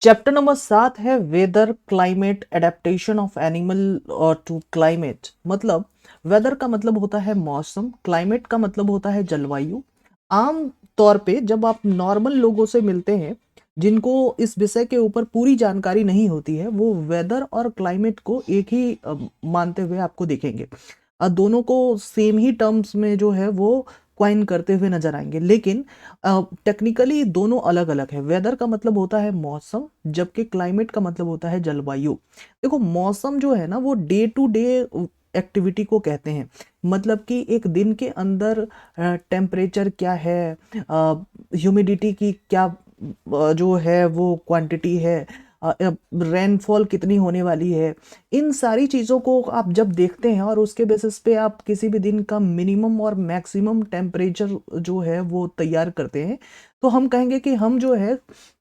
Chapter number 7 है weather climate adaptation of animal और to climate. मतलब वेदर का मतलब होता है मौसम, क्लाइमेट का मतलब होता है जलवायु। आम तौर पे जब आप नॉर्मल लोगों से मिलते हैं जिनको इस विषय के ऊपर पूरी जानकारी नहीं होती है, वो वेदर और क्लाइमेट को एक ही मानते हुए आपको दिखेंगे। दोनों को सेम ही टर्म्स में जो है वो क्वाइन करते हुए नजर आएंगे, लेकिन टेक्निकली दोनों अलग अलग है। वेदर का मतलब होता है मौसम, जबकि क्लाइमेट का मतलब होता है जलवायु। देखो, मौसम जो है ना वो डे टू डे एक्टिविटी को कहते हैं। मतलब कि एक दिन के अंदर टेम्परेचर क्या है, ह्यूमिडिटी की क्या जो है वो क्वांटिटी है, रेनफॉल कितनी होने वाली है, इन सारी चीज़ों को आप जब देखते हैं और उसके बेसिस पे आप किसी भी दिन का मिनिमम और मैक्सिमम टेम्परेचर जो है वो तैयार करते हैं, तो हम कहेंगे कि हम जो है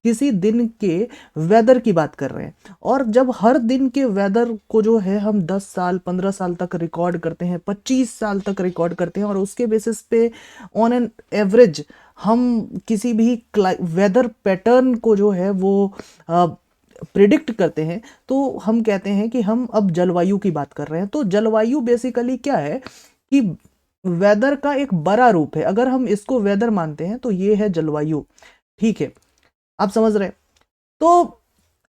किसी दिन के वेदर की बात कर रहे हैं। और जब हर दिन के वेदर को जो है हम 10 साल 15 साल तक रिकॉर्ड करते हैं, 25 साल तक रिकॉर्ड करते हैं, और उसके बेसिस पे ऑन एन एवरेज हम किसी भी वेदर पैटर्न को जो है वो प्रिडिक्ट करते हैं, तो हम कहते हैं कि हम अब जलवायु की बात कर रहे हैं। तो जलवायु बेसिकली क्या है कि वेदर का एक बड़ा रूप है। अगर हम इसको वेदर मानते हैं तो ये है जलवायु। ठीक है, आप समझ रहे हैं? तो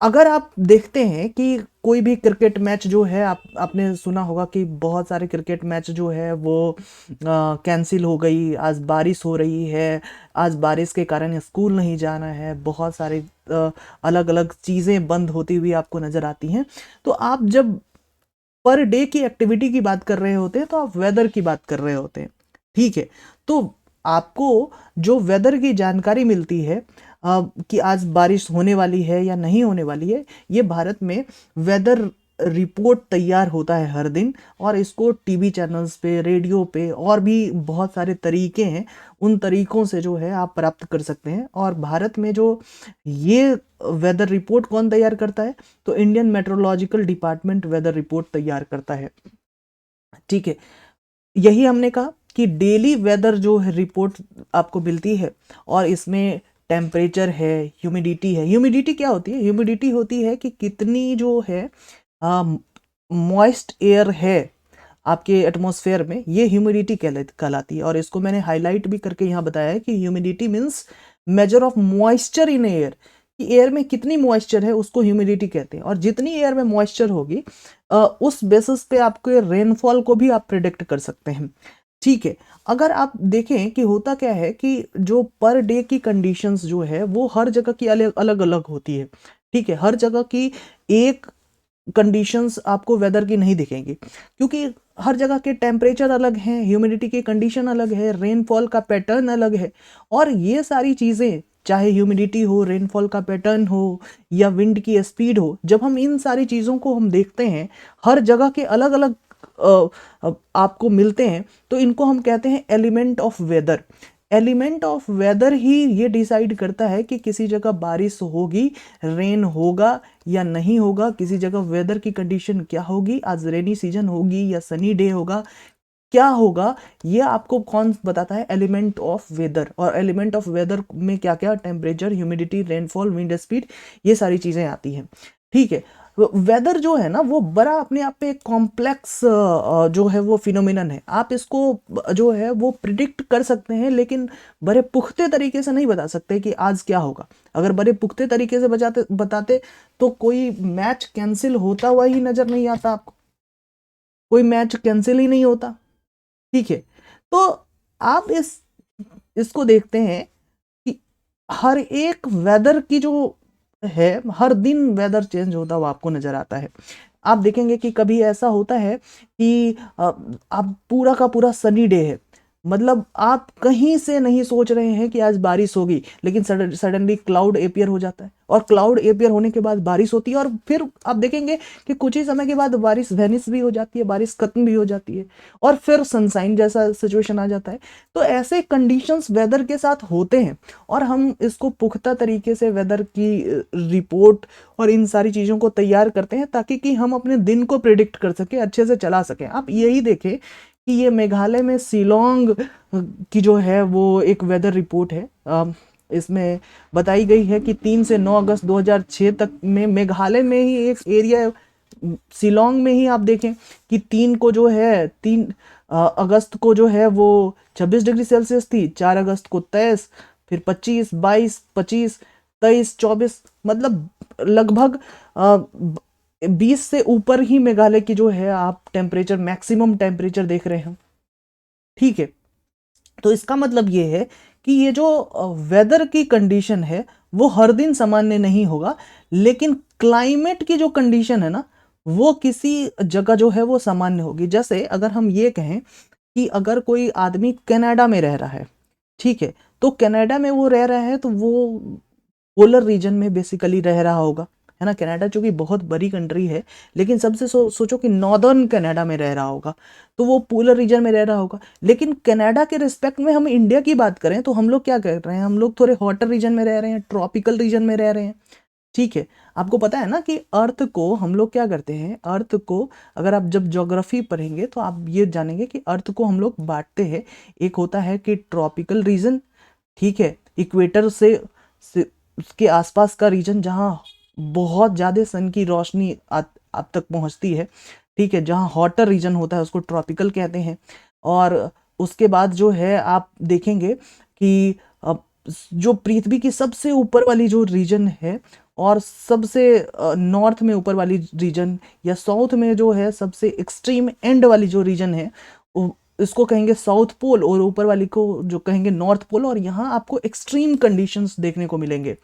अगर आप देखते हैं कि कोई भी क्रिकेट मैच जो है, आपने सुना होगा कि बहुत सारे क्रिकेट मैच जो है वो कैंसिल हो गई, आज बारिश हो रही है, आज बारिश के कारण स्कूल नहीं जाना है, बहुत सारे अलग अलग चीज़ें बंद होती हुई आपको नज़र आती हैं। तो आप जब पर डे की एक्टिविटी की बात कर रहे होते हैं तो आप वेदर की बात कर रहे होते हैं। ठीक है, तो आपको जो वेदर की जानकारी मिलती है कि आज बारिश होने वाली है या नहीं होने वाली है, ये भारत में वेदर रिपोर्ट तैयार होता है हर दिन, और इसको टीवी चैनल्स पे, रेडियो पे और भी बहुत सारे तरीके हैं, उन तरीकों से जो है आप प्राप्त कर सकते हैं। और भारत में जो ये वेदर रिपोर्ट कौन तैयार करता है, तो Indian meteorological department weather report तैयार करता है। ठीक है, यही हमने कहा कि डेली वेदर जो है रिपोर्ट आपको मिलती है, और इसमें टेम्परेचर है, ह्यूमिडिटी है। ह्यूमिडिटी क्या होती है? ह्यूमिडिटी होती है कि कितनी जो है मॉइस्ट एयर है आपके एटमॉस्फेयर में, ये ह्यूमिडिटी कहलाती है। और इसको मैंने हाईलाइट भी करके यहाँ बताया है कि humidity means measure of moisture in air, कि एयर में कितनी मॉइस्चर है उसको ह्यूमिडिटी कहते हैं। और जितनी एयर में मॉइस्चर होगी उस बेसिस पे आपके रेनफॉल को भी आप प्रिडिक्ट कर सकते हैं। ठीक है, अगर आप देखें कि होता क्या है कि जो पर डे की कंडीशंस जो है वो हर जगह की अलग अलग अलग होती है। ठीक है, हर जगह की एक कंडीशंस आपको वेदर की नहीं दिखेंगी, क्योंकि हर जगह के टेम्परेचर अलग हैं, ह्यूमिडिटी की कंडीशन अलग है, रेनफॉल का पैटर्न अलग है। और ये सारी चीज़ें, चाहे ह्यूमिडिटी हो, रेनफॉल का पैटर्न हो या विंड की स्पीड हो, जब हम इन सारी चीज़ों को हम देखते हैं, हर जगह के अलग अलग आपको मिलते हैं, तो इनको हम कहते हैं element of weather. Element of weather ही ये डिसाइड करता है कि किसी जगह बारिश होगी, रेन होगा या नहीं होगा, किसी जगह वेदर की कंडीशन क्या होगी, आज रेनी सीजन होगी या सनी डे होगा, क्या होगा, ये आपको कौन बताता है? Element of weather. और एलिमेंट ऑफ वेदर में क्या क्या? Temperature, humidity, rainfall, wind speed, ये सारी चीज़ें आती हैं। ठीक है, वेदर जो है ना वो बड़ा अपने आप पे कॉम्प्लेक्स जो है वो फिनोमिनन है। आप इसको जो है वो प्रिडिक्ट कर सकते हैं, लेकिन बड़े पुख्ते तरीके से नहीं बता सकते कि आज क्या होगा। अगर बड़े पुख्ते तरीके से बताते तो कोई मैच कैंसिल होता हुआ ही नजर नहीं आता आपको, कोई मैच कैंसिल ही नहीं होता। ठीक है, तो आप इसको देखते हैं कि हर एक वेदर की जो है, हर दिन वेदर चेंज होता हुआ आपको नजर आता है। आप देखेंगे कि कभी ऐसा होता है कि आप पूरा का पूरा सनी डे है, मतलब आप कहीं से नहीं सोच रहे हैं कि आज बारिश होगी, लेकिन सडनली क्लाउड एपियर हो जाता है, और क्लाउड एपियर होने के बाद बारिश होती है, और फिर आप देखेंगे कि कुछ ही समय के बाद बारिश वेनिस भी हो जाती है, बारिश खत्म भी हो जाती है, और फिर सनसाइन जैसा सिचुएशन आ जाता है। तो ऐसे कंडीशंस वेदर के साथ होते हैं, और हम इसको पुख्ता तरीके से वेदर की रिपोर्ट और इन सारी चीज़ों को तैयार करते हैं, ताकि कि हम अपने दिन को प्रिडिक्ट कर सकें, अच्छे से चला सकें। आप यही देखें कि ये मेघालय में शिलोंग की जो है वो एक वेदर रिपोर्ट है। इसमें बताई गई है कि 3 से 9 अगस्त 2006 तक में मेघालय में ही एक एरिया, शिलोंग में ही आप देखें कि 3 अगस्त को जो है वो 26 डिग्री सेल्सियस थी, 4 अगस्त को 23, फिर 25, 22, 25, 23, 24, मतलब लगभग 20 से ऊपर ही मेघालय की जो है आप टेम्परेचर, मैक्सिमम टेम्परेचर देख रहे हैं। ठीक है, तो इसका मतलब ये है कि ये जो वेदर की कंडीशन है वो हर दिन सामान्य नहीं होगा, लेकिन क्लाइमेट की जो कंडीशन है ना वो किसी जगह जो है वो सामान्य होगी। जैसे अगर हम ये कहें कि अगर कोई आदमी कनाडा में रह रहा है, ठीक है, तो कनाडा में वो रह रहा है तो वो पोलर रीजन में बेसिकली रह रहा होगा, है ना। कनाडा चूंकि बहुत बड़ी कंट्री है, लेकिन सबसे सोचो कि नॉर्दर्न कनाडा में रह रहा होगा तो वो पोलर रीजन में रह रहा होगा। लेकिन कनाडा के रिस्पेक्ट में हम इंडिया की बात करें तो हम लोग क्या कर रहे हैं, हम लोग थोड़े हॉटर रीजन में रह रहे हैं, ट्रॉपिकल रीजन में रह रहे हैं। ठीक है, आपको पता है ना कि अर्थ को हम लोग क्या करते हैं, अर्थ को अगर आप जब ज्योग्राफी पढ़ेंगे तो आप ये जानेंगे कि अर्थ को हम लोग बांटते हैं। एक होता है कि ट्रॉपिकल रीजन, ठीक है, इक्वेटर से उसके आसपास का रीजन जहाँ बहुत ज़्यादा सन की रोशनी आप तक पहुँचती है, ठीक है, जहाँ हॉटर रीजन होता है उसको ट्रॉपिकल कहते हैं। और उसके बाद जो है आप देखेंगे कि जो पृथ्वी की सबसे ऊपर वाली जो रीजन है और सबसे नॉर्थ में ऊपर वाली रीजन या साउथ में जो है सबसे एक्सट्रीम एंड वाली जो रीजन है इसको कहेंगे साउथ पोल, और ऊपर वाली को जो कहेंगे नॉर्थ पोल। और यहाँ आपको एक्सट्रीम कंडीशंस देखने को मिलेंगे,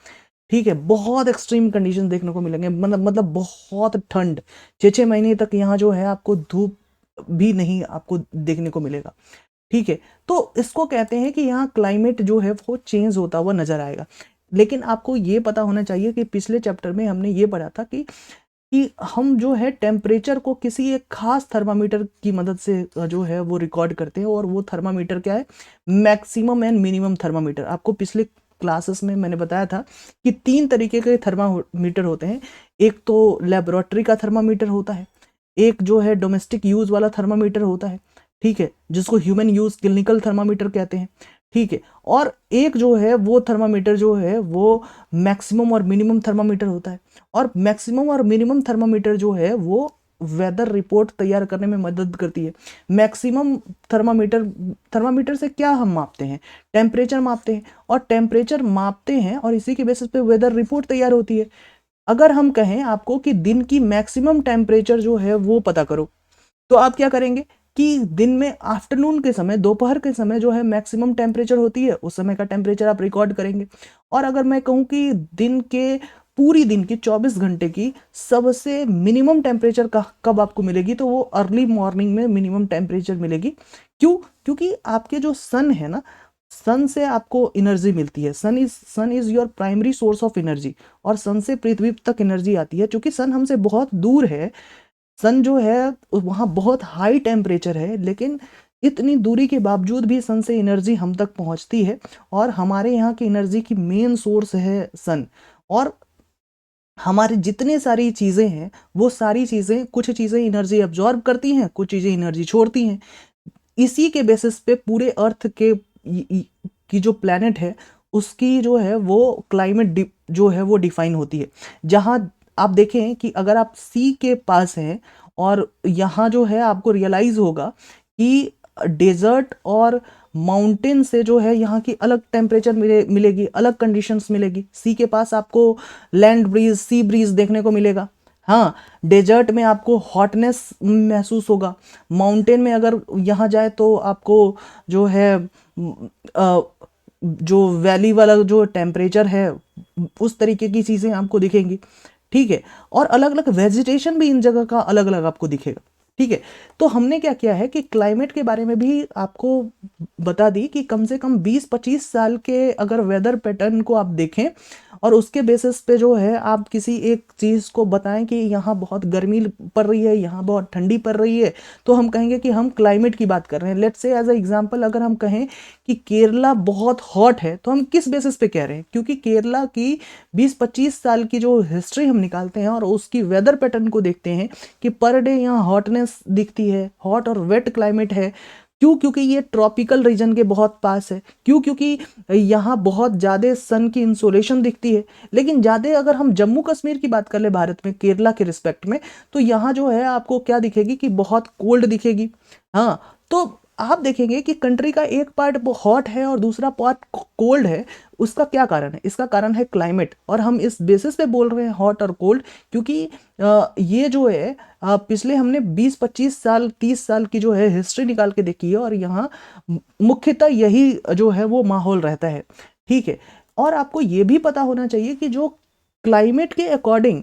ठीक है, बहुत एक्सट्रीम कंडीशंस देखने को मिलेंगे, मतलब बहुत ठंड, 6 महीने तक यहाँ जो है आपको धूप भी नहीं आपको देखने को मिलेगा। ठीक है, तो इसको कहते हैं कि यहाँ क्लाइमेट जो है वो चेंज होता हुआ नजर आएगा। लेकिन आपको ये पता होना चाहिए कि पिछले चैप्टर में हमने ये पढ़ा था कि हम जो है टेम्परेचर को किसी एक खास थर्मामीटर की मदद से जो है वो रिकॉर्ड करते हैं, और वो थर्मामीटर क्या है, मैक्सिमम एंड मिनिमम थर्मामीटर। आपको पिछले क्लासेस में मैंने बताया था कि 3 तरीके के थर्मामीटर होते हैं। एक तो लेबोरेटरी का थर्मामीटर होता है, एक जो है डोमेस्टिक यूज वाला थर्मामीटर होता है, ठीक है, जिसको ह्यूमन यूज क्लिनिकल थर्मामीटर कहते हैं, ठीक है, और एक जो है वो थर्मामीटर जो है वो मैक्सिमम और मिनिमम थर्मामीटर होता है। और मैक्सिमम और मिनिमम थर्मामीटर जो है वो वेदर रिपोर्ट तैयार करने में मदद करती है। मैक्सिमम थर्मामीटर से क्या हम मापते हैं, टेम्परेचर मापते हैं, और टेम्परेचर मापते हैं और इसी के बेसिस पे वेदर रिपोर्ट तैयार होती है। अगर हम कहें आपको कि दिन की मैक्सिमम टेम्परेचर जो है वो पता करो, तो आप क्या करेंगे कि दिन में आफ्टरनून के समय, दोपहर के समय जो है मैक्सिमम टेम्परेचर होती है, उस समय का टेम्परेचर आप रिकॉर्ड करेंगे। और अगर मैं कहूँ कि पूरी दिन की 24 घंटे की सबसे मिनिमम टेम्परेचर का कब आपको मिलेगी, तो वो अर्ली मॉर्निंग में मिनिमम टेम्परेचर मिलेगी। क्यों? क्योंकि आपके जो सन है ना, सन से आपको एनर्जी मिलती है, sun is your primary source of energy, और सन से पृथ्वी तक एनर्जी आती है। क्योंकि सन हमसे बहुत दूर है, सन जो है वहाँ बहुत हाई टेम्परेचर है, लेकिन इतनी दूरी के बावजूद भी सन से एनर्जी हम तक पहुँचती है, और हमारे यहाँ की एनर्जी की मेन सोर्स है सन। और हमारी जितनी सारी चीज़ें हैं वो सारी चीज़ें, कुछ चीज़ें एनर्जी एब्जॉर्ब करती हैं, कुछ चीज़ें एनर्जी छोड़ती हैं। इसी के बेसिस पे पूरे अर्थ के की जो प्लैनेट है उसकी जो है वो क्लाइमेट जो है वो डिफाइन होती है। जहाँ आप देखें कि अगर आप सी के पास हैं और यहाँ जो है आपको रियलाइज होगा कि डेजर्ट और माउंटेन से जो है यहाँ की अलग टेम्परेचर मिलेगी, अलग कंडीशंस मिलेगी। सी के पास आपको लैंड ब्रीज, सी ब्रीज देखने को मिलेगा। हाँ, डेजर्ट में आपको हॉटनेस महसूस होगा। माउंटेन में अगर यहाँ जाए तो आपको जो है जो वैली वाला जो टेम्परेचर है उस तरीके की चीज़ें आपको दिखेंगी, ठीक है। और अलग अलग वेजिटेशन भी इन जगह का अलग अलग आपको दिखेगा, ठीक है। तो हमने क्या किया है कि क्लाइमेट के बारे में भी आपको बता दी कि कम से कम 20-25 साल के अगर वेदर पैटर्न को आप देखें और उसके बेसिस पे जो है आप किसी एक चीज़ को बताएं कि यहाँ बहुत गर्मी पड़ रही है, यहाँ बहुत ठंडी पड़ रही है, तो हम कहेंगे कि हम क्लाइमेट की बात कर रहे हैं। Let's say as a example अगर हम कहें कि केरला बहुत हॉट है, तो हम किस बेसिस पे कह रहे हैं? क्योंकि केरला की 20-25 साल की जो हिस्ट्री हम निकालते हैं और उसकी वेदर पैटर्न को देखते हैं कि पर डे यहाँ हॉटनेस दिखती है, हॉट और वेट क्लाइमेट है, क्यों? क्योंकि ये ट्रॉपिकल रीजन के बहुत पास है। क्यों? क्योंकि यहाँ बहुत ज़्यादा सन की इंसोलेशन दिखती है। लेकिन ज़्यादा अगर हम जम्मू कश्मीर की बात कर ले भारत में, केरला के रिस्पेक्ट में, तो यहाँ जो है आपको क्या दिखेगी कि बहुत कोल्ड दिखेगी। हाँ, तो आप देखेंगे कि कंट्री का एक पार्ट हॉट है और दूसरा पार्ट कोल्ड है। उसका क्या कारण है? इसका कारण है क्लाइमेट। और हम इस बेसिस पे बोल रहे हैं हॉट और कोल्ड, क्योंकि ये जो है पिछले हमने 20-25 साल 30 साल की जो है हिस्ट्री निकाल के देखी है, और यहाँ मुख्यतः यही जो है वो माहौल रहता है। ठीक है। और आपको ये भी पता होना चाहिए कि जो क्लाइमेट के अकॉर्डिंग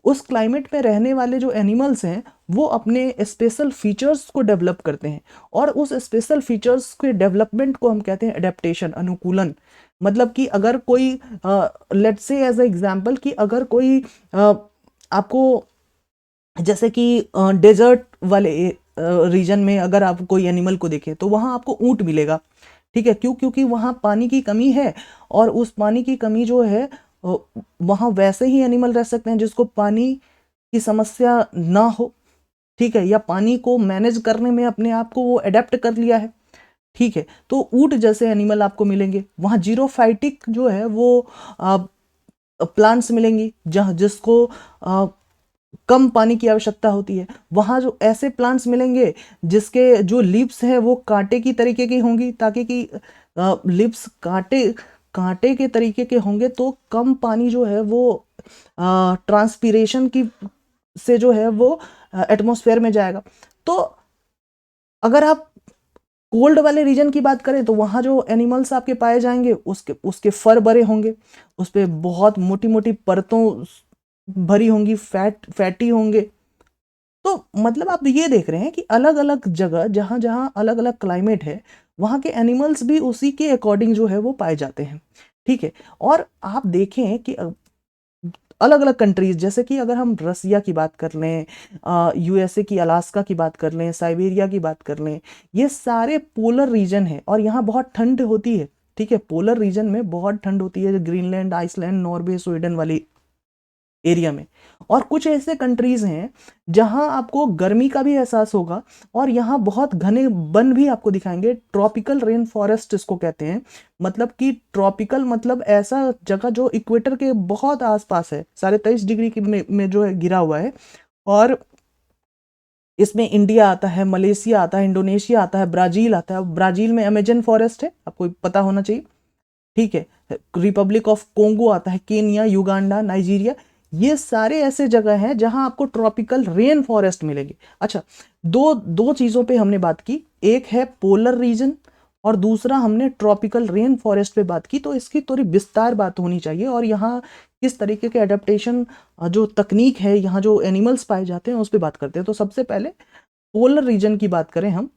उस क्लाइमेट में रहने वाले जो एनिमल्स हैं वो अपने स्पेशल फीचर्स को डेवलप करते हैं, और उस स्पेशल फीचर्स के डेवलपमेंट को हम कहते हैं एडेप्टेशन, अनुकूलन। मतलब कि अगर कोई let's say as a example कि अगर कोई आपको जैसे कि डेजर्ट वाले रीजन में अगर आप कोई एनिमल को देखें तो वहाँ आपको ऊंट मिलेगा। ठीक है। क्यों? क्योंकि वहाँ पानी की कमी है, और उस पानी की कमी जो है वहाँ वैसे ही एनिमल रह सकते हैं जिसको पानी की समस्या ना हो। ठीक है। या पानी को मैनेज करने में अपने आप को वो अडेप्ट कर लिया है। ठीक है। तो ऊंट जैसे एनिमल आपको मिलेंगे। वहाँ जीरोफाइटिक जो है वो प्लांट्स मिलेंगी जहाँ जिसको कम पानी की आवश्यकता होती है। वहाँ जो ऐसे प्लांट्स मिलेंगे जिसके जो लीव्स है वो कांटे की तरीके की होंगी, ताकि कि लीव्स कांटे कांटे के तरीके के होंगे तो कम पानी जो है वो ट्रांसपीरेशन की से जो है वो एटमॉस्फेयर में जाएगा। तो अगर आप कोल्ड वाले रीजन की बात करें तो वहाँ जो एनिमल्स आपके पाए जाएंगे उसके उसके फर बड़े होंगे, उस पर बहुत मोटी मोटी परतों भरी होंगी, फैटी होंगे। तो मतलब आप ये देख रहे हैं कि अलग अलग जगह जहाँ जहाँ अलग अलग क्लाइमेट है वहाँ के एनिमल्स भी उसी के अकॉर्डिंग जो है वो पाए जाते हैं। ठीक है। और आप देखें कि अलग अलग कंट्रीज, जैसे कि अगर हम रसिया की बात कर लें, यूएसए की अलास्का की बात कर लें, साइबेरिया की बात कर लें, ये सारे पोलर रीजन है और यहाँ बहुत ठंड होती है। ठीक है। पोलर रीजन में बहुत ठंड होती है, ग्रीनलैंड, आइसलैंड, नॉर्वे, स्वीडन वाली एरिया में। और कुछ ऐसे कंट्रीज हैं जहां आपको गर्मी का भी एहसास होगा, और यहाँ बहुत घने वन भी आपको दिखाएंगे। ट्रॉपिकल रेन फॉरेस्ट इसको कहते हैं। मतलब कि ट्रॉपिकल मतलब ऐसा जगह जो इक्वेटर के बहुत आसपास है, 23.5 डिग्री में जो है गिरा हुआ है। और इसमें इंडिया आता है, मलेशिया आता है, इंडोनेशिया आता है, ब्राजील आता है। ब्राजील में अमेजन फॉरेस्ट है, आपको पता होना चाहिए। ठीक है। रिपब्लिक ऑफ कोंगो आता है, केनिया, युगांडा, नाइजीरिया। ये सारे ऐसे जगह हैं जहां आपको ट्रॉपिकल रेन फॉरेस्ट मिलेगी। अच्छा, दो दो चीजों पे हमने बात की, एक है पोलर रीजन और दूसरा हमने ट्रॉपिकल रेन फॉरेस्ट पे बात की। तो इसकी थोड़ी विस्तार बात होनी चाहिए, और यहाँ किस तरीके के एडेप्टेशन जो तकनीक है, यहाँ जो एनिमल्स पाए जाते हैं उस पर बात करते हैं। तो सबसे पहले पोलर रीजन की बात करें हम।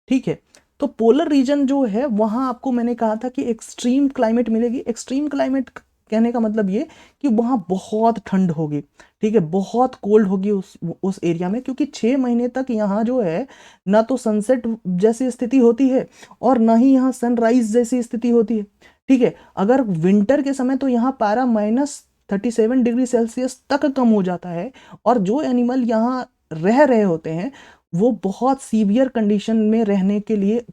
ठीक है। तो पोलर रीजन जो है वहां आपको मैंने कहा था कि एक्सट्रीम क्लाइमेट मिलेगी। एक्सट्रीम क्लाइमेट कहने का मतलब ये कि वहां बहुत ठंड होगी। ठीक है। बहुत कोल्ड होगी उस एरिया में, क्योंकि 6 महीने तक यहाँ जो है ना तो सनसेट जैसी स्थिति होती है और ना ही यहाँ सनराइज जैसी स्थिति होती है। ठीक है। अगर विंटर के समय तो यहाँ पारा -37 डिग्री सेल्सियस तक कम हो जाता है, और जो एनिमल यहाँ रह रहे होते हैं वो बहुत सीवियर कंडीशन में रहने के लिए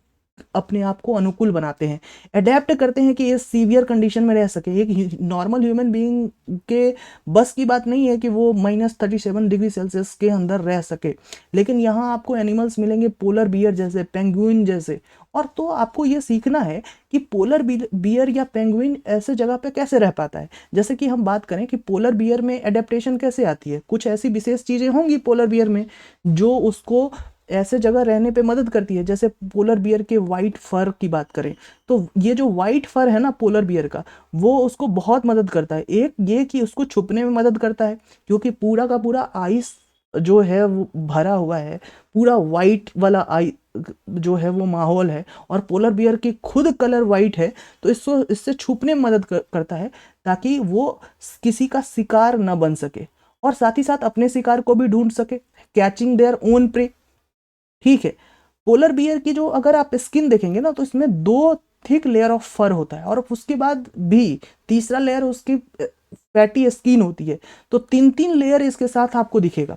अपने आप को अनुकूल बनाते हैं, अडेप्ट करते हैं कि इस सीवियर कंडीशन में रह सके। एक नॉर्मल ह्यूमन बीइंग के बस की बात नहीं है कि वो -37 डिग्री सेल्सियस के अंदर रह सके। लेकिन यहाँ आपको एनिमल्स मिलेंगे पोलर बियर जैसे, पेंगुइन जैसे। और तो आपको ये सीखना है कि पोलर बियर या पेंगुइन ऐसे जगह पे कैसे रह पाता है। जैसे कि हम बात करें कि पोलर बियर में एडेप्टेशन कैसे आती है, कुछ ऐसी विशेष चीज़ें होंगी पोलर बियर में जो उसको ऐसे जगह रहने पे मदद करती है। जैसे पोलर बियर के वाइट फर की बात करें तो ये जो वाइट फर है ना पोलर बियर का, वो उसको बहुत मदद करता है। एक ये कि उसको छुपने में मदद करता है, क्योंकि पूरा का पूरा आइस जो है वो भरा हुआ है, पूरा वाइट वाला आई जो है वो माहौल है, और पोलर बियर की खुद कलर वाइट है, तो इससे छुपने में मदद करता है ताकि वो किसी का शिकार न बन सके, और साथ ही साथ अपने शिकार को भी ढूंढ सके, कैचिंग देयर ओन प्रे। ठीक है। पोलर बियर की जो अगर आप स्किन देखेंगे ना तो इसमें 2 थिक लेयर ऑफ फर होता है, और उसके बाद भी तीसरा लेयर उसकी फैटी स्किन होती है। तो 3-3 लेयर इसके साथ आपको दिखेगा।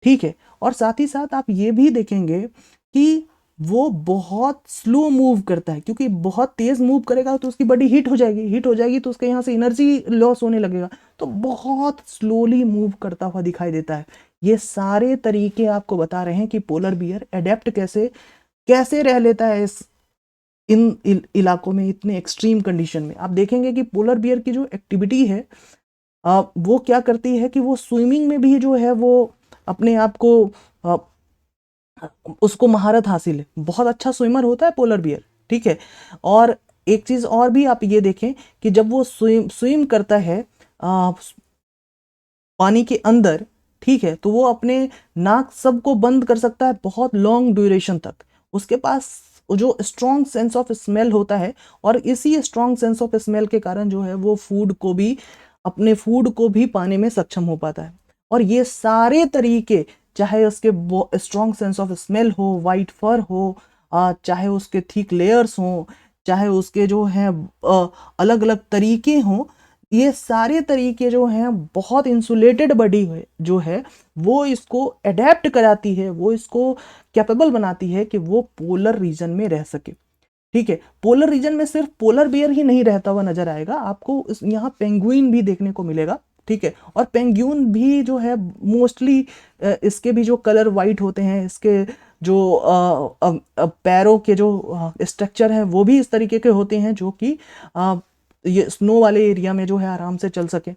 ठीक है। और साथ ही साथ आप ये भी देखेंगे कि वो बहुत स्लो मूव करता है, क्योंकि बहुत तेज मूव करेगा तो उसकी बॉडी हीट हो जाएगी, हीट हो जाएगी तो उसके यहाँ से एनर्जी लॉस होने लगेगा, तो बहुत स्लोली मूव करता हुआ दिखाई देता है। ये सारे तरीके आपको बता रहे हैं कि पोलर बियर अडेप्ट कैसे कैसे रह लेता है इस इलाकों में, इतने एक्सट्रीम कंडीशन में। आप देखेंगे कि पोलर बियर की जो एक्टिविटी है वो क्या करती है कि वो स्विमिंग में भी जो है वो अपने आप को उसको महारत हासिल है, बहुत अच्छा स्विमर होता है पोलर बियर, ठीक है। और एक चीज और भी आप ये देखें कि जब वो स्विम करता है पानी के अंदर, ठीक है, तो वो अपने नाक सबको बंद कर सकता है बहुत लॉन्ग ड्यूरेशन तक। उसके पास जो स्ट्रॉन्ग सेंस ऑफ स्मेल होता है, और इसी स्ट्रॉन्ग सेंस ऑफ स्मेल के कारण जो है वो फूड को भी अपने फूड को भी पाने में सक्षम हो पाता है। और ये सारे तरीके, चाहे उसके स्ट्रॉन्ग सेंस ऑफ स्मेल हो, वाइट फर हो, चाहे उसके थिक लेयर्स हों, चाहे उसके जो हैं अलग अलग तरीके हों, ये सारे तरीके जो हैं बहुत इंसुलेटेड बॉडी जो है वो इसको अडेप्ट कराती है, वो इसको कैपेबल बनाती है कि वो पोलर रीजन में रह सके, ठीक है। पोलर रीजन में सिर्फ पोलर बियर ही नहीं रहता हुआ नजर आएगा, आपको यहाँ पेंगुइन भी देखने को मिलेगा, ठीक है। और पेंगुइन भी जो है मोस्टली इसके भी जो कलर वाइट होते हैं, इसके जो पैरों के जो स्ट्रक्चर है वो भी इस तरीके के होते हैं जो कि ये स्नो वाले एरिया में जो है आराम से चल सके,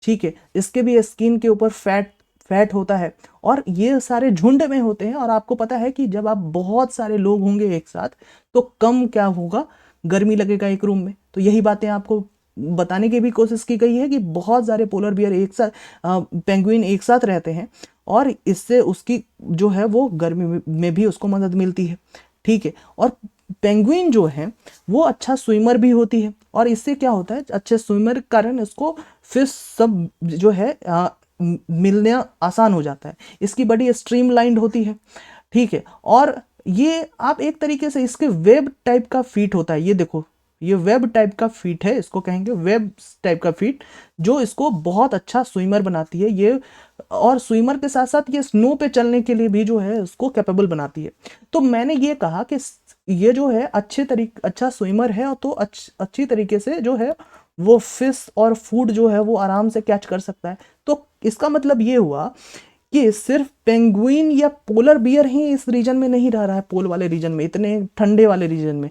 ठीक है। इसके भी स्किन के ऊपर फैट फैट होता है, और ये सारे झुंड में होते हैं। और आपको पता है कि जब आप बहुत सारे लोग होंगे एक साथ तो कम क्या होगा, गर्मी लगेगा एक रूम में। तो यही बातें आपको बताने की भी कोशिश की गई है कि बहुत सारे पोलर बियर एक साथ पेंगुइन एक साथ रहते हैं, और इससे उसकी जो है वो गर्मी में भी उसको मदद मिलती है, ठीक है। और पेंगुइन जो है वो अच्छा स्विमर भी होती है, और इससे क्या होता है, अच्छे स्विमर के कारण इसको फिश सब जो है मिलना आसान हो जाता है, इसकी बॉडी स्ट्रीमलाइंड होती है, ठीक है। और ये आप एक तरीके से इसके वेब टाइप का फीट होता है, ये देखो ये वेब टाइप का फीट है, इसको कहेंगे वेब टाइप का फीट, जो इसको बहुत अच्छा स्विमर बनाती है ये। और स्विमर के साथ साथ ये स्नो पे चलने के लिए भी जो है उसको कैपेबल बनाती है। तो मैंने ये कहा कि ये जो है अच्छा स्विमर है, तो अच्छी तरीके से जो है वो फिश और फूड जो है वो आराम से कैच कर सकता है। तो इसका मतलब ये हुआ कि सिर्फ पेंगुइन या पोलर बियर ही इस रीजन में नहीं रह रहा है, पोल वाले रीजन में, इतने ठंडे वाले रीजन में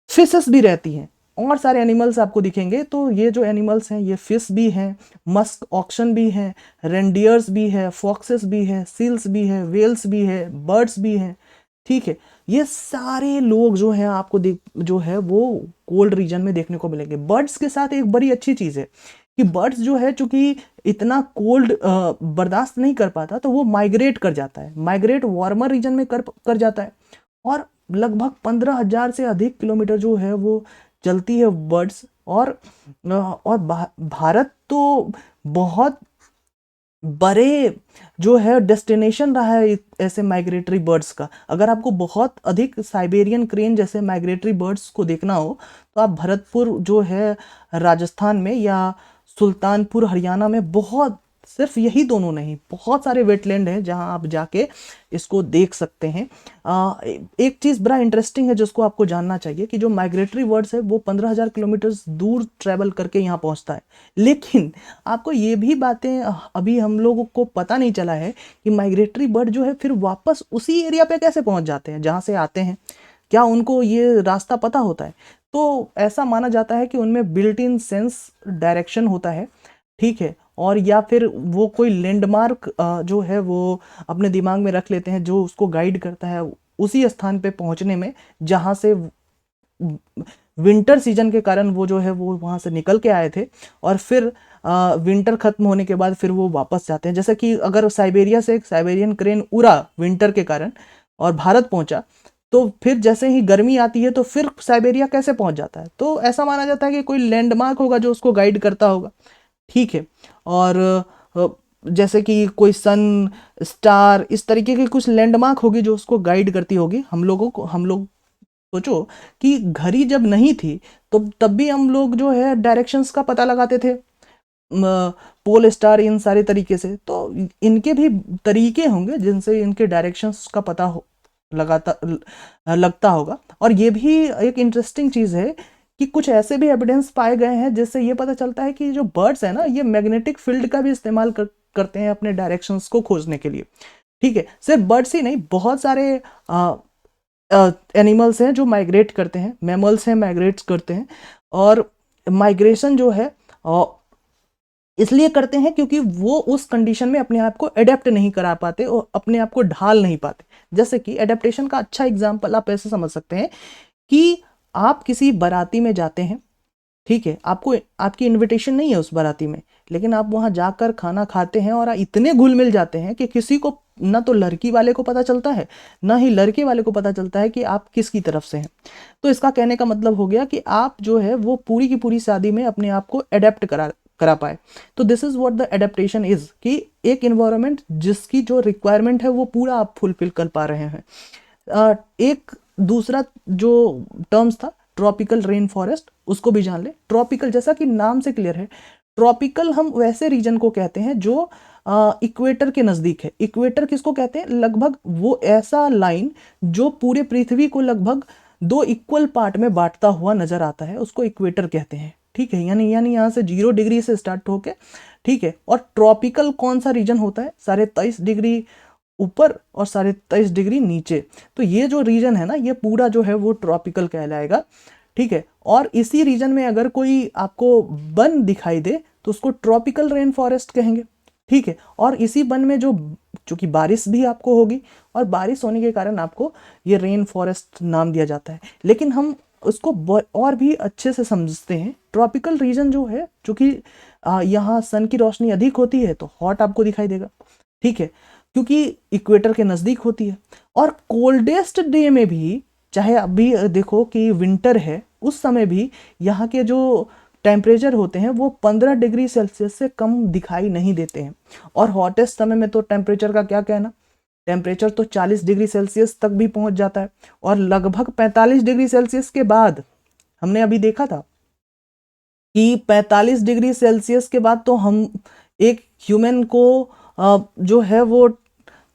फिशेस भी रहती हैं, और सारे एनिमल्स आपको दिखेंगे। तो ये जो एनिमल्स हैं ये फिश भी हैं, मस्क ऑक्शन भी हैं, रेंडियर्स भी है, फॉक्सेस भी है, सील्स भी है, वेल्स भी है, बर्ड्स भी हैं, ठीक है। ये सारे लोग जो हैं आपको जो है वो कोल्ड रीजन में देखने को मिलेंगे। बर्ड्स के साथ एक बड़ी अच्छी चीज़ है कि बर्ड्स जो है चूंकि इतना कोल्ड बर्दाश्त नहीं कर पाता, तो वो माइग्रेट कर जाता है, माइग्रेट वार्मर रीजन में कर जाता है। और लगभग 15,000 से अधिक किलोमीटर जो है वो चलती है बर्ड्स। और भारत तो बहुत बड़े जो है डेस्टिनेशन रहा है ऐसे माइग्रेटरी बर्ड्स का। अगर आपको बहुत अधिक साइबेरियन क्रेन जैसे माइग्रेटरी बर्ड्स को देखना हो तो आप भरतपुर जो है राजस्थान में, या सुल्तानपुर हरियाणा में, बहुत सिर्फ यही दोनों नहीं, बहुत सारे वेटलैंड हैं जहां आप जाके इसको देख सकते हैं। एक चीज़ बड़ा इंटरेस्टिंग है जिसको आपको जानना चाहिए कि जो माइग्रेटरी बर्ड्स है वो 15,000 किलोमीटर दूर ट्रैवल करके यहाँ पहुँचता है। लेकिन आपको ये भी बातें अभी हम लोगों को पता नहीं चला है कि माइग्रेटरी बर्ड जो है फिर वापस उसी एरिया पे कैसे पहुँच जाते हैं जहाँ से आते हैं, क्या उनको ये रास्ता पता होता है? तो ऐसा माना जाता है कि उनमें बिल्ट इन सेंस डायरेक्शन होता है, ठीक है। और या फिर वो कोई लैंडमार्क जो है वो अपने दिमाग में रख लेते हैं जो उसको गाइड करता है उसी स्थान पे पहुंचने में जहां से विंटर सीजन के कारण वो जो है वो वहां से निकल के आए थे, और फिर विंटर खत्म होने के बाद फिर वो वापस जाते हैं। जैसे कि अगर साइबेरिया से एक साइबेरियन क्रेन उड़ा विंटर के कारण और भारत पहुंचा, तो फिर जैसे ही गर्मी आती है तो फिर साइबेरिया कैसे पहुंच जाता है? तो ऐसा माना जाता है कि कोई लैंडमार्क होगा जो उसको गाइड करता होगा, ठीक है। और जैसे कि कोई सन, स्टार, इस तरीके की कुछ लैंडमार्क होगी जो उसको गाइड करती होगी। हम लोग सोचो कि घड़ी जब नहीं थी तो तब भी हम लोग जो है डायरेक्शंस का पता लगाते थे, पोल स्टार, इन सारे तरीके से। तो इनके भी तरीके होंगे जिनसे इनके डायरेक्शंस का पता लगता होगा। और ये भी एक इंटरेस्टिंग चीज़ है कि कुछ ऐसे भी एविडेंस पाए गए हैं जिससे ये पता चलता है कि जो बर्ड्स है ना, ये मैग्नेटिक फील्ड का भी इस्तेमाल करते हैं अपने डायरेक्शंस को खोजने के लिए। ठीक है, सिर्फ बर्ड्स ही नहीं, बहुत सारे एनिमल्स हैं जो माइग्रेट करते हैं, मैमल्स हैं माइग्रेट करते हैं। और माइग्रेशन जो है इसलिए करते हैं क्योंकि वो उस कंडीशन में अपने आप को एडेप्ट नहीं करा पाते और अपने आप को ढाल नहीं पाते। जैसे कि एडेप्टेशन का अच्छा एग्जाम्पल आप ऐसे समझ सकते हैं कि आप किसी बाराती में जाते हैं, ठीक है, आपको आपकी इनविटेशन नहीं है उस बाराती में, लेकिन आप वहां जाकर खाना खाते हैं और इतने घुल मिल जाते हैं कि किसी को ना तो लड़की वाले को पता चलता है, ना ही लड़के वाले को पता चलता है कि आप किसकी तरफ से हैं। तो इसका कहने का मतलब हो गया कि आप जो है वो पूरी की पूरी शादी में अपने आप को एडेप्ट करा पाए। तो this is what the adaptation is, कि एक इन्वायरमेंट जिसकी जो रिक्वायरमेंट है वो पूरा आप फुलफिल कर पा रहे हैं। एक दूसरा जो टर्म्स था ट्रॉपिकल रेन फॉरेस्ट, उसको भी जान ले। ट्रॉपिकल जैसा कि नाम से क्लियर है, ट्रॉपिकल हम वैसे रीजन को कहते हैं जो इक्वेटर के नज़दीक है। इक्वेटर किसको कहते हैं? लगभग वो ऐसा लाइन जो पूरे पृथ्वी को लगभग 2 इक्वल पार्ट में बांटता हुआ नजर आता है, उसको इक्वेटर कहते हैं। ठीक है, यानी यहाँ से 0 डिग्री से स्टार्ट होके, ठीक है। और ट्रॉपिकल कौन सा रीजन होता है? 23.5 डिग्री ऊपर और 23.5 डिग्री नीचे। तो ये जो रीजन है ना, ये पूरा जो है वो ट्रॉपिकल कहलाएगा। ठीक है, और इसी रीजन में अगर कोई आपको वन दिखाई दे तो उसको ट्रॉपिकल रेन फॉरेस्ट कहेंगे। ठीक है, और इसी वन में जो चूंकि बारिश भी आपको होगी और बारिश होने के कारण आपको ये रेन फॉरेस्ट नाम दिया जाता है। लेकिन हम उसको और भी अच्छे से समझते हैं। ट्रॉपिकल रीजन जो है, चूंकि यहाँ सन की रोशनी अधिक होती है तो हॉट आपको दिखाई देगा। ठीक है, क्योंकि इक्वेटर के नज़दीक होती है। और कोल्डेस्ट डे में भी, चाहे अभी देखो कि विंटर है, उस समय भी यहाँ के जो टेम्परेचर होते हैं वो 15 डिग्री सेल्सियस से कम दिखाई नहीं देते हैं। और हॉटेस्ट समय में तो टेम्परेचर का क्या कहना, टेम्परेचर तो 40 डिग्री सेल्सियस तक भी पहुंच जाता है। और लगभग 45 डिग्री सेल्सियस के बाद, हमने अभी देखा था कि 45 डिग्री सेल्सियस के बाद तो हम एक ह्यूमन को जो है वो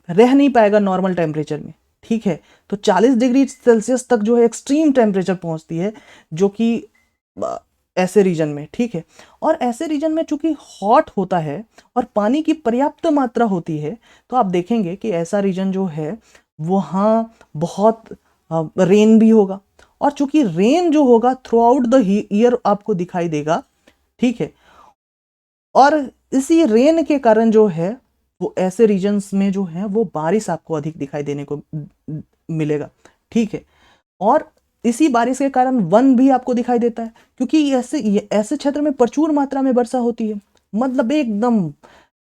रह नहीं पाएगा नॉर्मल टेम्परेचर में। ठीक है, तो 40 डिग्री सेल्सियस तक जो है एक्सट्रीम टेम्परेचर पहुंचती है, जो कि ऐसे रीजन में। ठीक है, और ऐसे रीजन में चूंकि हॉट होता है और पानी की पर्याप्त मात्रा होती है, तो आप देखेंगे कि ऐसा रीजन जो है वहाँ बहुत रेन भी होगा। और चूंकि रेन जो होगा थ्रू आउट द ईयर आपको दिखाई देगा। ठीक है, और इसी रेन के कारण जो है वो ऐसे रीजन्स में जो है वो बारिश आपको अधिक दिखाई देने को मिलेगा। ठीक है, और इसी बारिश के कारण वन भी आपको दिखाई देता है, क्योंकि ऐसे क्षेत्र में प्रचुर मात्रा में वर्षा होती है, मतलब एकदम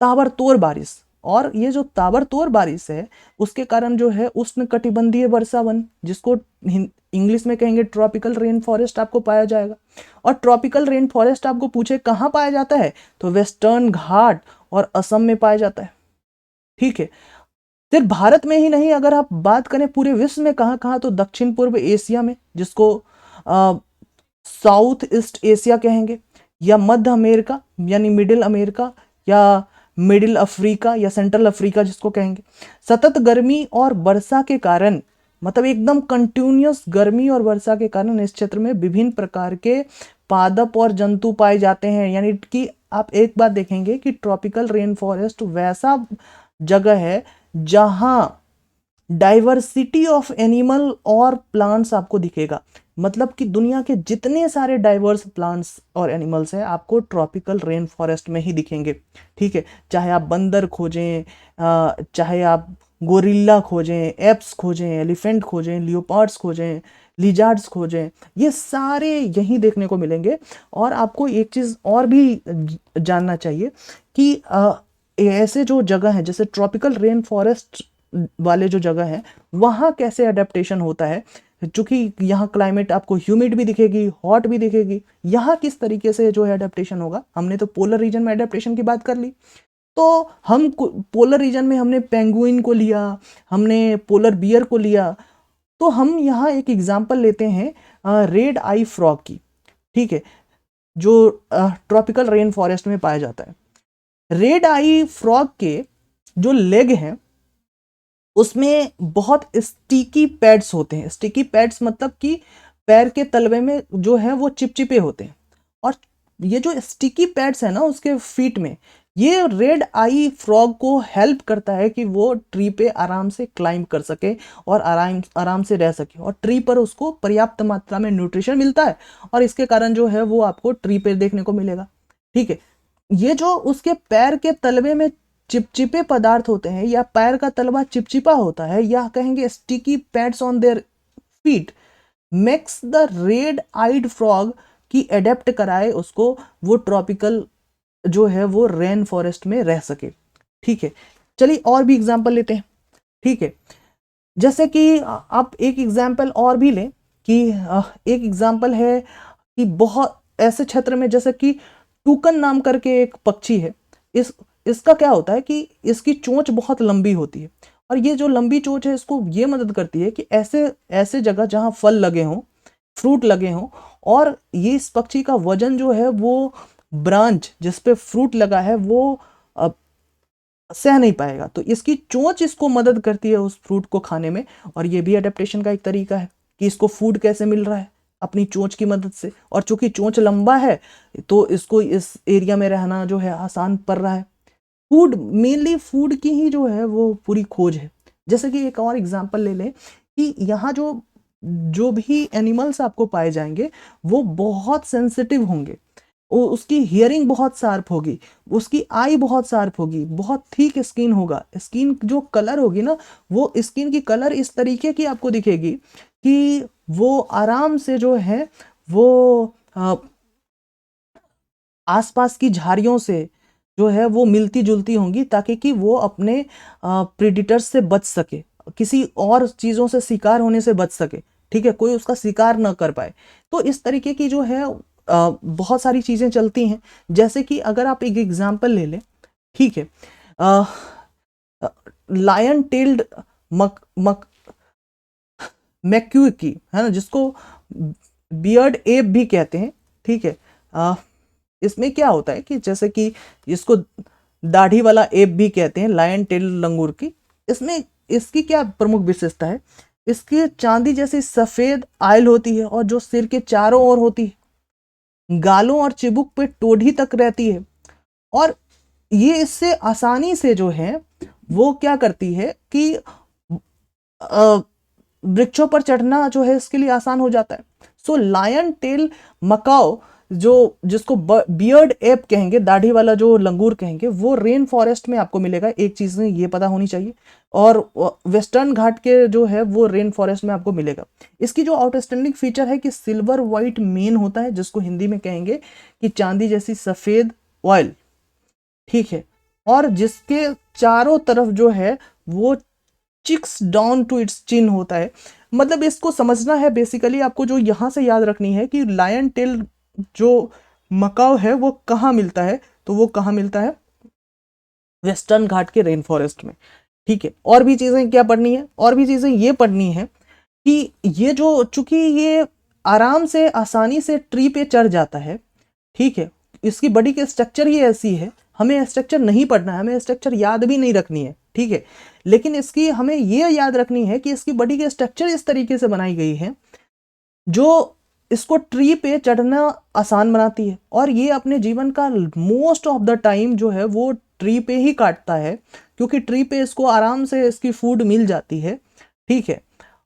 ताबड़तोड़ बारिश। और ये जो ताबड़तोड़ बारिश है उसके कारण जो है उष्ण कटिबंधीय वर्षा वन, जिसको इंग्लिश में कहेंगे ट्रॉपिकल रेन फॉरेस्ट, आपको पाया जाएगा। और ट्रॉपिकल रेन फॉरेस्ट आपको पूछे कहाँ पाया जाता है, तो वेस्टर्न घाट और असम में पाया जाता है। ठीक है, सिर्फ भारत में ही नहीं, अगर आप बात करें पूरे विश्व में कहाँ कहाँ, तो दक्षिण पूर्व एशिया में, जिसको साउथ ईस्ट एशिया कहेंगे, या मध्य अमेरिका यानी मिडिल अमेरिका, या मिडिल अफ्रीका या सेंट्रल अफ्रीका जिसको कहेंगे। सतत गर्मी और वर्षा के कारण, मतलब एकदम कंटिन्यूस गर्मी और वर्षा के कारण इस क्षेत्र में विभिन्न प्रकार के पादप और जंतु पाए जाते हैं। यानी कि आप एक बात देखेंगे कि ट्रॉपिकल रेन फॉरेस्ट वैसा जगह है जहां डाइवर्सिटी ऑफ एनिमल और प्लांट्स आपको दिखेगा। मतलब कि दुनिया के जितने सारे डाइवर्स प्लांट्स और एनिमल्स हैं आपको ट्रॉपिकल रेन फॉरेस्ट में ही दिखेंगे। ठीक है, चाहे आप बंदर खोजें, चाहे आप गोरिल्ला खोजें, एप्स खोजें, एलिफेंट खोजें, लियोपार्ड्स खोजें, लिजार्ड्स खोजें, ये सारे यहीं देखने को मिलेंगे। और आपको एक चीज़ और भी जानना चाहिए कि ऐसे जो जगह है जैसे ट्रॉपिकल रेन फॉरेस्ट वाले जो जगह है वहाँ कैसे अडेप्टेशन होता है। चूंकि यहाँ क्लाइमेट आपको ह्यूमिड भी दिखेगी, हॉट भी दिखेगी, यहाँ किस तरीके से जो है अडेप्टेशन होगा। हमने तो पोलर रीजन में अडेप्टेशन की बात कर ली, तो हम पोलर रीजन में हमने पेंगुइन को लिया, हमने पोलर बियर को लिया, तो हम यहाँ एक एग्जाम्पल लेते हैं रेड आई फ्रॉग की। ठीक है, जो ट्रॉपिकल रेन फॉरेस्ट में पाया जाता है। रेड आई फ्रॉग के जो लेग हैं उसमें बहुत स्टिकी पैड्स होते हैं। स्टिकी पैड्स मतलब कि पैर के तलवे में जो है वो चिपचिपे होते हैं। और ये जो स्टिकी पैड्स है ना उसके फीट में, ये रेड आई फ्रॉग को हेल्प करता है कि वो ट्री पे आराम से क्लाइंब कर सके और आराम आराम से रह सके, और ट्री पर उसको पर्याप्त मात्रा में न्यूट्रिशन मिलता है, और इसके कारण जो है वो आपको ट्री पे देखने को मिलेगा। ठीक है, ये जो उसके पैर के तलवे में चिपचिपे पदार्थ होते हैं, या पैर का तलवा चिपचिपा होता है, या कहेंगे sticky pads on their feet, makes the red eyed frog की एडेप्ट कराए उसको वो ट्रॉपिकल जो है वो रेन फॉरेस्ट में रह सके। ठीक है, चलिए और भी एग्जांपल लेते हैं। ठीक है, जैसे कि आप एक एग्जांपल और भी लें कि एक एग्जांपल है कि बहुत ऐसे क्षेत्र में, जैसे कि टूकन नाम करके एक पक्षी है। इसका क्या होता है कि इसकी चोंच बहुत लंबी होती है, और ये जो लंबी चोंच है इसको ये मदद करती है कि ऐसे ऐसे जगह जहाँ फल लगे हों, फ्रूट लगे हों, और ये इस पक्षी का वजन जो है वो ब्रांच जिस पे फ्रूट लगा है वो सह नहीं पाएगा, तो इसकी चोंच इसको मदद करती है उस फ्रूट को खाने में। और ये भी अडेप्टेशन का एक तरीका है कि इसको फूड कैसे मिल रहा है, अपनी चोंच की मदद से। और चूंकि चोंच लंबा है तो इसको इस एरिया में रहना जो है आसान पड़ रहा है। फूड, मेनली फूड की ही जो है वो पूरी खोज है। जैसे कि एक और एग्जांपल ले लें कि यहाँ जो जो भी एनिमल्स आपको पाए जाएंगे वो बहुत सेंसिटिव होंगे, उसकी हियरिंग बहुत शार्प होगी, उसकी आई बहुत शार्प होगी, बहुत थिक स्किन होगा, स्किन जो कलर होगी ना वो स्किन की कलर इस तरीके की आपको दिखेगी कि वो आराम से जो है वो आसपास की झाड़ियों से जो है वो मिलती जुलती होंगी, ताकि कि वो अपने प्रेडिटर्स से बच सके, किसी और चीज़ों से शिकार होने से बच सके। ठीक है, कोई उसका शिकार ना कर पाए। तो इस तरीके की जो है बहुत सारी चीज़ें चलती हैं। जैसे कि अगर आप एक एग्जांपल ले लें, ठीक है, लायन टेल्ड मक मक मैक्यू की, है ना, जिसको बियर्ड एप भी कहते हैं। ठीक है, इसमें क्या होता है कि जैसे कि इसको दाढ़ी वाला एप भी कहते हैं, लायन टेल लंगूर की। इसमें इसकी क्या प्रमुख विशेषता है, इसकी चांदी जैसी सफेद आयल होती है, और जो सिर के चारों ओर होती है, गालों और चिबुक पे टोढ़ी तक रहती है, और ये इससे आसानी से जो है वो क्या करती है कि वृक्षों पर चढ़ना जो है इसके लिए आसान हो जाता है। सो लायन टेल मकाओ, जो जिसको बियर्ड एप कहेंगे, दाढ़ी वाला जो लंगूर कहेंगे, वो रेन फॉरेस्ट में आपको मिलेगा। एक चीज़ ये पता होनी चाहिए। और वेस्टर्न घाट के जो है वो रेन फॉरेस्ट में आपको मिलेगा। इसकी जो आउटस्टैंडिंग फीचर है कि सिल्वर वाइट मेन होता है, जिसको हिंदी में कहेंगे कि चांदी जैसी सफ़ेद ऑयल। ठीक है, और जिसके चारों तरफ जो है वो चिक्स डाउन टू इट्स चिन होता है। मतलब इसको समझना है बेसिकली आपको, जो यहाँ से याद रखनी है कि लायन टेल जो मकाओ है वो कहाँ मिलता है, तो वो कहाँ मिलता है, वेस्टर्न घाट के रेन फॉरेस्ट में। ठीक है, और भी चीज़ें क्या पढ़नी है, और भी चीज़ें ये पढ़नी है कि ये जो, चूंकि ये आराम से आसानी से ट्री पे चढ़ जाता है, ठीक है, इसकी बॉडी की स्ट्रक्चर ही ऐसी है। हमें स्ट्रक्चर नहीं पढ़ना है, हमें स्ट्रक्चर याद भी नहीं रखनी है। ठीक है, लेकिन इसकी हमें ये याद रखनी है कि इसकी बॉडी की स्ट्रक्चर इस तरीके से बनाई गई है जो इसको ट्री पे चढ़ना आसान बनाती है, और ये अपने जीवन का मोस्ट ऑफ द टाइम जो है वो ट्री पे ही काटता है, क्योंकि ट्री पे इसको आराम से इसकी फूड मिल जाती है। ठीक है,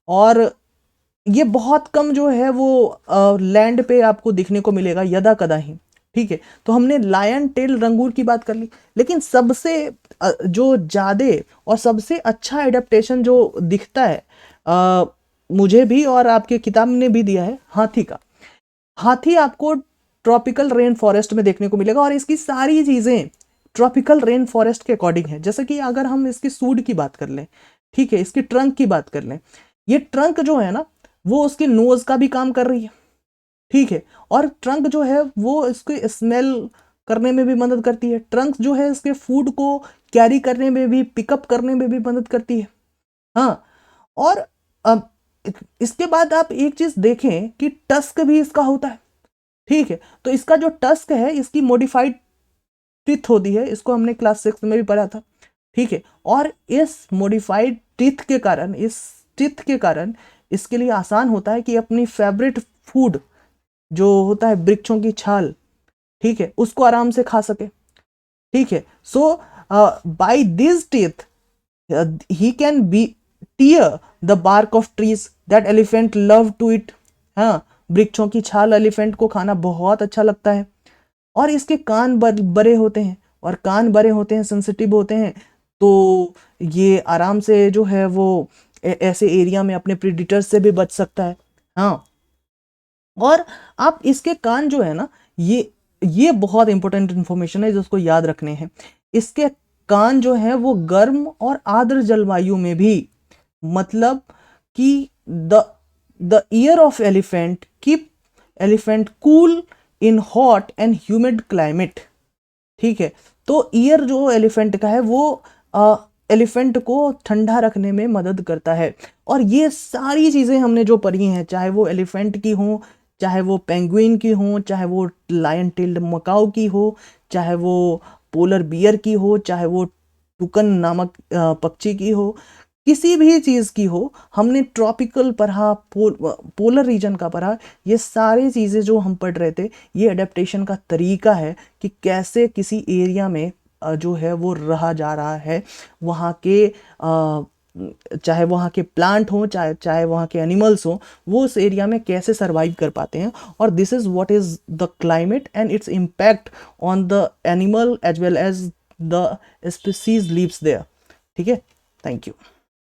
और ये बहुत कम जो है वो लैंड पे आपको दिखने को मिलेगा, यदा कदा ही। ठीक है, तो हमने लायन टेल लंगूर की बात कर ली, लेकिन सबसे जो ज़्यादा और सबसे अच्छा एडेप्टेशन जो दिखता है मुझे भी और आपके किताब ने भी दिया है, हाथी का। हाथी आपको ट्रॉपिकल रेन फॉरेस्ट में देखने को मिलेगा, और इसकी सारी चीज़ें ट्रॉपिकल रेन फॉरेस्ट के अकॉर्डिंग है। जैसे कि अगर हम इसकी सूंड की बात कर लें, ठीक है, इसकी ट्रंक की बात कर लें, ये ट्रंक जो है ना वो उसके नोज का भी काम कर रही है। ठीक है, और ट्रंक जो है वो इसको स्मेल करने में भी मदद करती है। ट्रंक जो है इसके फूड को कैरी करने में भी, पिकअप करने में भी मदद करती है। हाँ, और अब इसके बाद आप एक चीज देखें कि टस्क भी इसका होता है। ठीक है, तो इसका जो टस्क है इसकी मॉडिफाइड टिथ होती है, इसको हमने क्लास 6 में भी पढ़ा था। ठीक है, और इस मॉडिफाइड टीथ के कारण इसके लिए आसान होता है कि अपनी फेवरेट फूड जो होता है वृक्षों की छाल, ठीक है, उसको आराम से खा सके, ठीक है। So by this teeth he can be tear the bark of trees that elephant love to eat. हाँ, वृक्षों की छाल एलिफेंट को खाना बहुत अच्छा लगता है। और इसके कान बड़े होते हैं, और कान बड़े होते हैं, सेंसिटिव होते हैं, तो ये आराम से जो है वो ऐसे एरिया में अपने प्रीडिटर से भी बच सकता है। हाँ, और आप इसके कान जो है ना, ये बहुत इंपॉर्टेंट इंफॉर्मेशन है जो उसको याद रखने हैं। इसके कान जो है वो गर्म और आर्द्र जलवायु में भी, मतलब कि the year of elephant keep elephant cool in hot and humid climate, ठीक है। तो ईयर जो एलिफेंट का है वो एलिफेंट को ठंडा रखने में मदद करता है। और ये सारी चीज़ें हमने जो पढ़ी हैं, चाहे वो एलिफेंट की हो, चाहे वो पेंगुइन की हो, चाहे वो लायन टेल्ड मकाऊ की हो, चाहे वो पोलर बियर की हो, चाहे वो टुकन नामक पक्षी की हो, किसी भी चीज़ की हो, हमने ट्रॉपिकल पढ़ा, पोलर रीजन का पढ़ा। ये सारी चीज़ें जो हम पढ़ रहे थे, ये अडेप्टेशन का तरीका है कि कैसे किसी एरिया में जो है वो रहा जा रहा है, वहाँ के चाहे वहाँ के प्लांट हो, चाहे वहाँ के एनिमल्स हो, वो उस एरिया में कैसे सरवाइव कर पाते हैं। और this is what is the climate and its impact on the animal as well as the species lives there. ठीक है, थैंक यू।